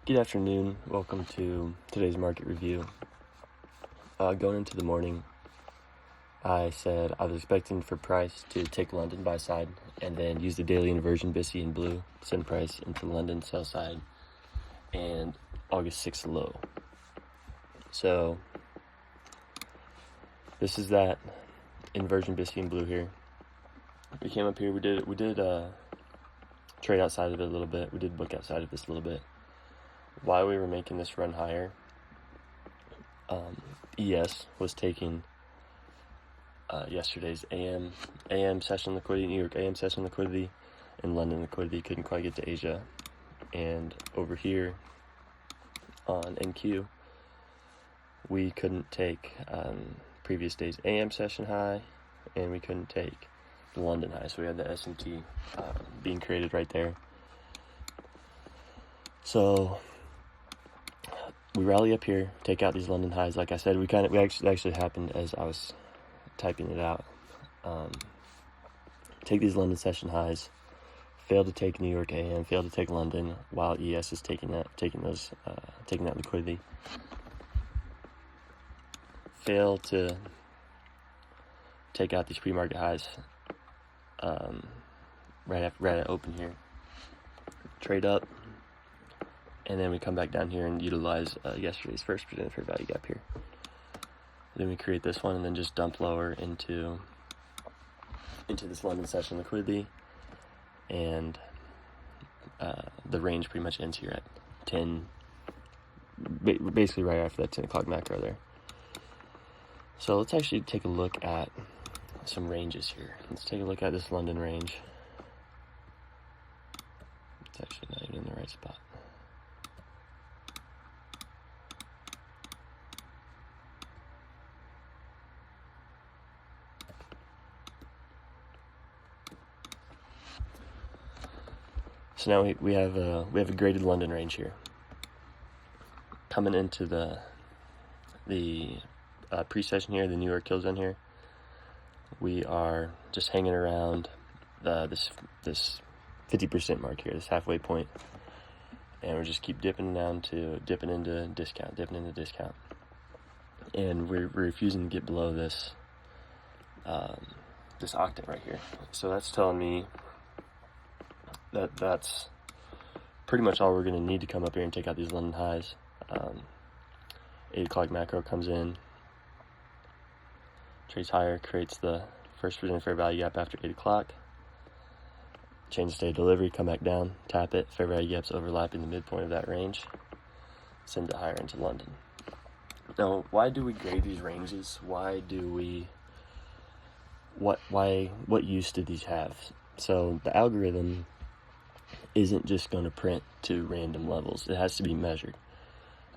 Good afternoon. Welcome to today's market review. Going into the morning, I said I was expecting for price to take London buy side and then use the daily inversion BISI in blue, send price into London sell side and August 6th low. So this is that inversion BISI in blue here. We came up here, we did trade outside of it a little bit. We did book outside of this a little bit. While we were making this run higher, ES was taking yesterday's AM session liquidity, New York AM session liquidity, and London liquidity. Couldn't quite get to Asia. And over here on NQ, we couldn't take previous day's AM session high, and we couldn't take the London high. So we had the S&T being created right there. So we rally up here, take out these London highs. Like I said, we actually happened as I was typing it out. Take these London session highs, fail to take New York AM, fail to take London, while ES is taking that liquidity. Fail to take out these pre-market highs right at open here. Trade up. And then we come back down here and utilize yesterday's first presented fair value gap here. Then we create this one and then just dump lower into this London session liquidity. And the range pretty much ends here at 10, basically right after that 10 o'clock macro there. So let's actually take a look at some ranges here. Let's take a look at this London range. It's actually not even in the right spot. So now we have a graded London range here. Coming into the pre-session here, the New York kill zone here, we are just hanging around this 50% mark here, this halfway point, and we just keep dipping into discount, and we're refusing to get below this Octant right here. So that's telling me that's pretty much all we're going to need to come up here and take out these London highs. 8 o'clock macro comes in, trades higher, creates the first presented fair value gap after 8 o'clock, change state of delivery, come back down, tap it, fair value gaps overlapping the midpoint of that range, send it higher into London. Now, why do we grade these ranges? What use do these have? So the algorithm isn't just going to print to random levels. It has to be measured.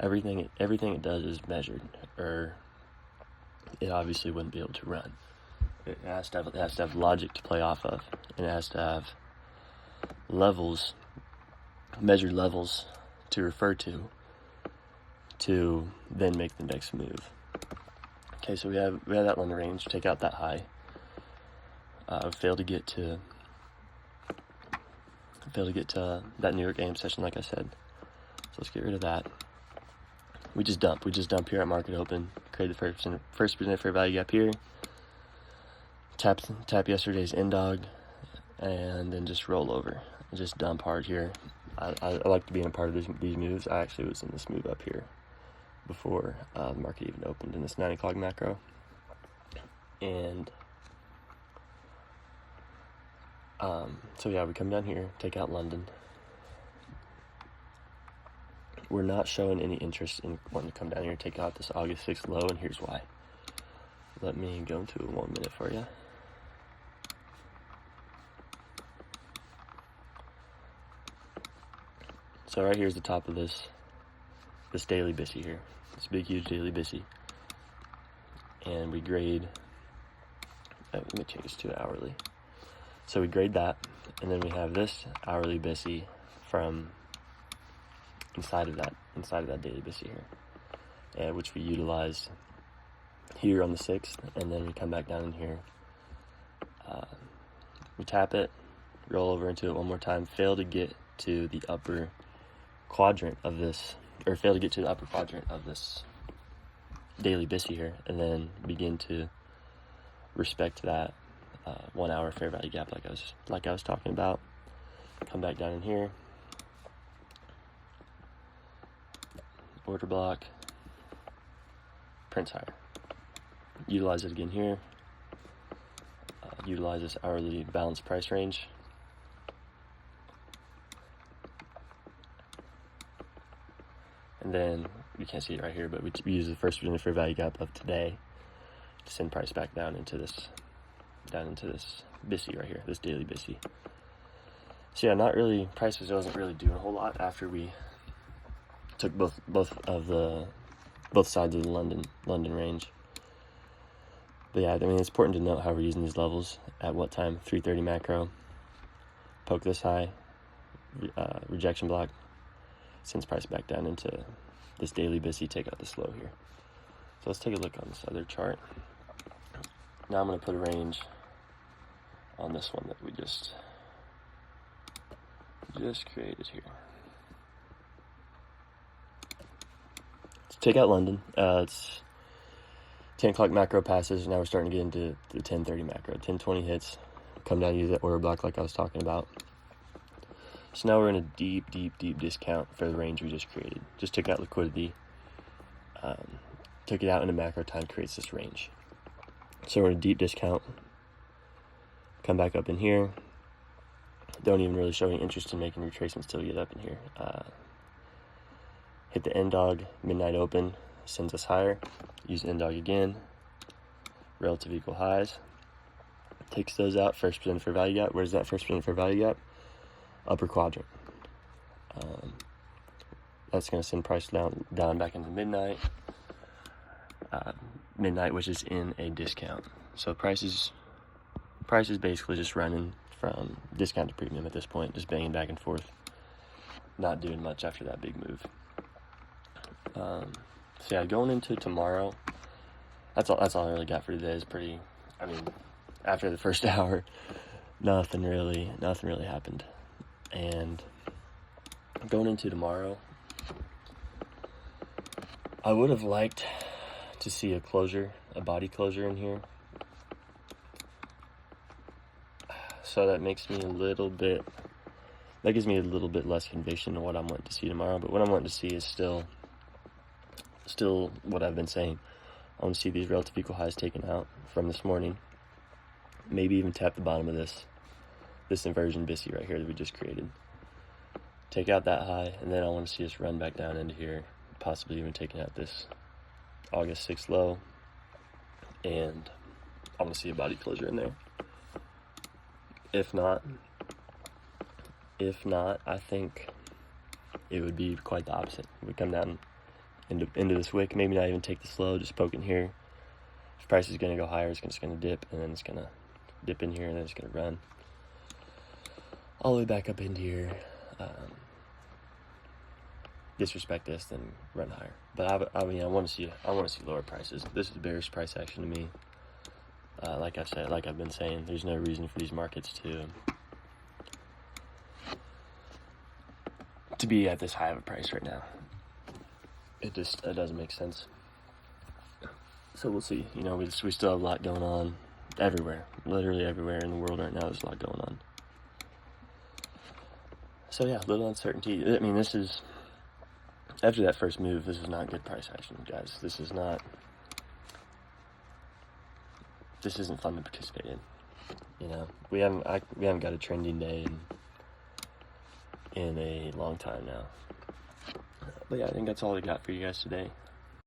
Everything it does is measured, or it obviously wouldn't be able to run. It has to have logic to play off of, and it has to have levels, measured levels to refer to then make the next move. Okay, so we have that London range. Take out that high. Fail to get to that New York AM session, like I said. So let's get rid of that. We just dump here at market open, create the first presented fair value gap here, tap yesterday's end dog, and then just roll over and just dump hard here. I like to be in a part of these moves. I actually was in this move up here before the market even opened in this 9 o'clock macro. And so yeah, we come down here, take out London. We're not showing any interest in wanting to come down here and take out this August 6th low, and here's why. Let me go into 1 minute for you. So right here's the top of this daily BISI here, this big huge daily BISI, and we grade. Let me change to hourly. So we grade that, and then we have this hourly BISI from inside of that daily BISI here, which we utilize here on the 6th, and then we come back down in here. We tap it, roll over into it one more time, fail to get to the upper quadrant of this, or fail to get to the upper quadrant of this daily BISI here, and then begin to respect that 1 hour fair value gap like I was talking about. Come back down in here, order block, prints higher. Utilize it again here. Utilize this hourly balanced price range. And then, you can't see it right here, but we use the first presented fair value gap of today to send price back down into this BISI right here, this daily BISI. So yeah, prices wasn't really doing a whole lot after we took both sides of the London range. But yeah, I mean, it's important to note how we're using these levels at what time. 3:30 macro, poke this high, rejection block, sends price back down into this daily BISI, take out this low here. So let's take a look on this other chart. Now I'm going to put a range on this one that we just created here. Let's take out London. It's 10 o'clock macro passes. Now we're starting to get into the 10:30 macro. 10:20 hits. Come down and use that order block like I was talking about. So now we're in a deep discount for the range we just created. Just took out liquidity. Took it out into macro time, creates this range. So we're in a deep discount. Come back up in here. Don't even really show any interest in making retracements till we get up in here. Hit the end dog, midnight open, sends us higher. Use end dog again. Relative equal highs. Takes those out. First presented fair value gap. Where's that first presented fair value gap? Upper quadrant. That's going to send price down back into midnight. Midnight, which is in a discount. So price is basically just running from discount to premium at this point, just banging back and forth, not doing much after that big move. So yeah, going into tomorrow, that's all I really got for today. Is after the first hour, nothing really happened. And going into tomorrow, I would have liked to see a body closure in here. So that gives me a little bit less conviction in what I'm wanting to see tomorrow. But what I'm wanting to see is still what I've been saying. I want to see these relative equal highs taken out from this morning. Maybe even tap the bottom of this inversion BISI right here that we just created. Take out that high, and then I want to see us run back down into here, possibly even taking out this August 6th low, and I want to see a body closure in there. If not, I think it would be quite the opposite. We come down into this wick, maybe not even take the slow, just poke in here. If price is going to go higher, it's just going to dip, and then it's going to dip in here, and then it's going to run all the way back up into here. Disrespect this, then run higher. But I want to see lower prices. This is bearish price action to me. Like I've been saying, there's no reason for these markets to be at this high of a price right now. It doesn't make sense. So we'll see. We still have a lot going on everywhere, literally everywhere in the world right now. There's a lot going on. So yeah, little uncertainty. I mean, this is after that first move. This is not good price action, guys. This isn't fun to participate in. We haven't got a trending day in a long time now. But yeah, I think that's all I got for you guys today.